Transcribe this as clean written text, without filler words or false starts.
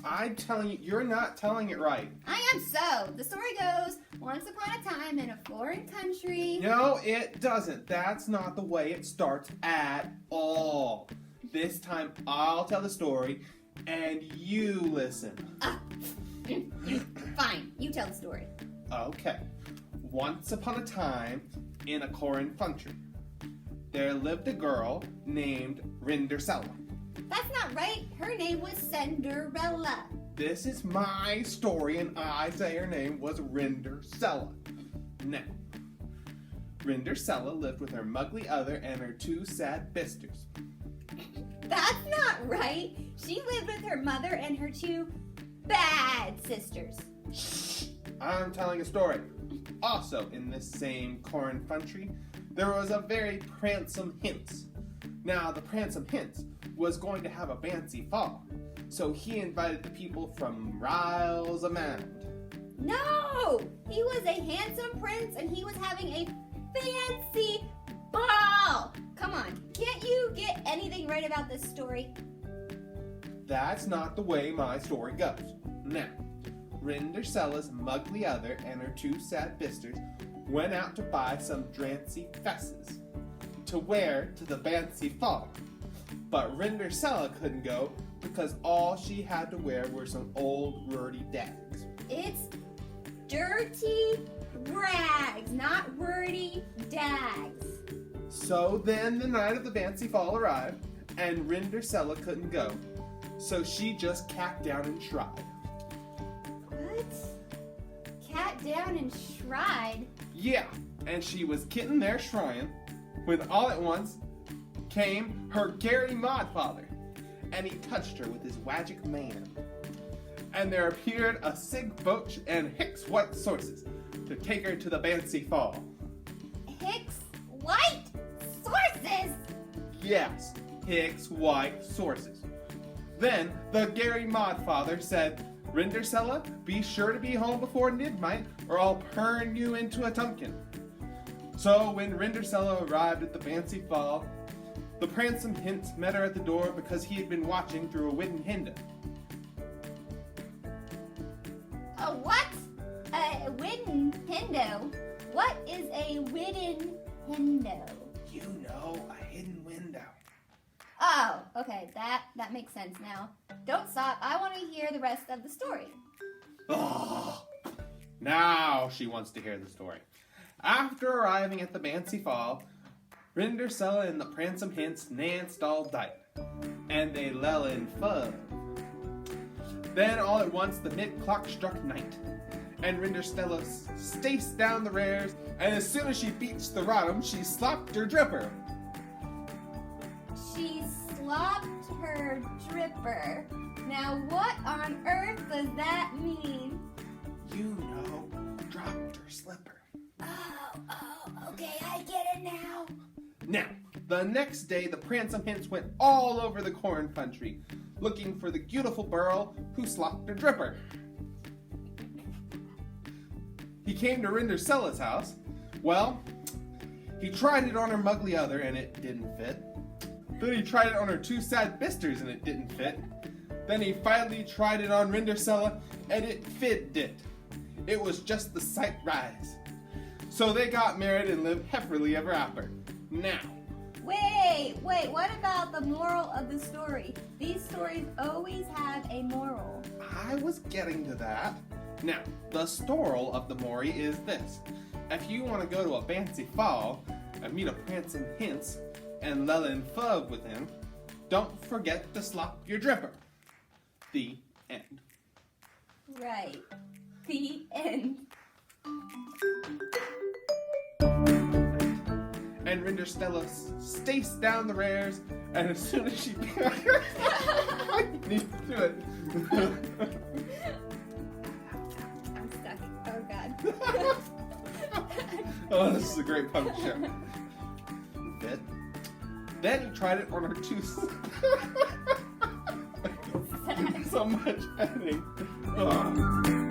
I'm telling you, you're not telling it right. I am so. The story goes, once upon a time in a foreign country. No, it doesn't. That's not the way it starts at all. This time I'll tell the story and you listen. Fine, you tell the story. Okay. Once upon a time in a foreign country, there lived a girl named Rindercella. That's not right. Her name was Cinderella. This is my story, and I say her name was Rindercella. Now, Rindercella lived with her muggly other and her two sad sisters. That's not right. She lived with her mother and her two bad sisters. Shh! I'm telling a story. Also, in this same foreign country, there was a very pransome hince. Now, the pransome hince was going to have a fancy fall, so he invited the people from miles around. No! He was a handsome prince and he was having a fancy ball! Come on, can't you get anything right about this story? That's not the way my story goes. Now, Rindercella's muggly other and her two sad sisters went out to buy some drancy fesses to wear to the fancy fall. But Rindercella couldn't go because all she had to wear were some old wordy dags. It's dirty rags, not wordy dags. So then the night of the fancy fall arrived, and Rindercella couldn't go. So she just cat down and tried. What? Cat down and tried? Yeah, and she was getting there trying, when all at once came her Gary Modfather, and he touched her with his magic man. And there appeared a Sig Boach and Hicks White Sources to take her to the fancy fall. Hicks White Sources? Yes, Hicks White Sources. Then the Gary Modfather said, Rindercella, be sure to be home before midnight or I'll turn you into a pumpkin. So when Rindercella arrived at the fancy fall, the pransome hince met her at the door because he had been watching through a wooden window. A what? A wooden window? What is a wooden window? You know, a hidden window. Oh, okay, that makes sense now. Don't stop, I want to hear the rest of the story. Oh, now she wants to hear the story. After arriving at the fancy fall, Rindercella and the pransome hince danced all night, and they lell in fun. Then all at once the mid-clock struck night, and Rindercella staced down the rares, and as soon as she beats the bottom, she slopped her dripper. She slopped her dripper. Now what on earth does that mean? You know, dropped her slipper. Oh, okay, I get it now. Now, the next day, the pransome hince went all over the corn country, looking for the beautiful girl who slopped her dripper. He came to Rindercella's house. Well, he tried it on her muggly other, and it didn't fit. Then he tried it on her two sad sisters, and it didn't fit. Then he finally tried it on Rindercella, and it fit. It was just the sight rise. So they got married and lived happily ever after. Now. Wait, what about the moral of the story? These stories always have a moral. I was getting to that. Now, the story of the story is this. If you want to go to a fancy fall and meet a pransome hince and lell in fun with him, don't forget to slop your dripper. The end. Right. The end. And Rindercella staced down the rares, and as soon as she I need to do it. I'm stuck. Oh God. Oh, this is a great punk show. Then he tried it on her two. So much editing. Oh.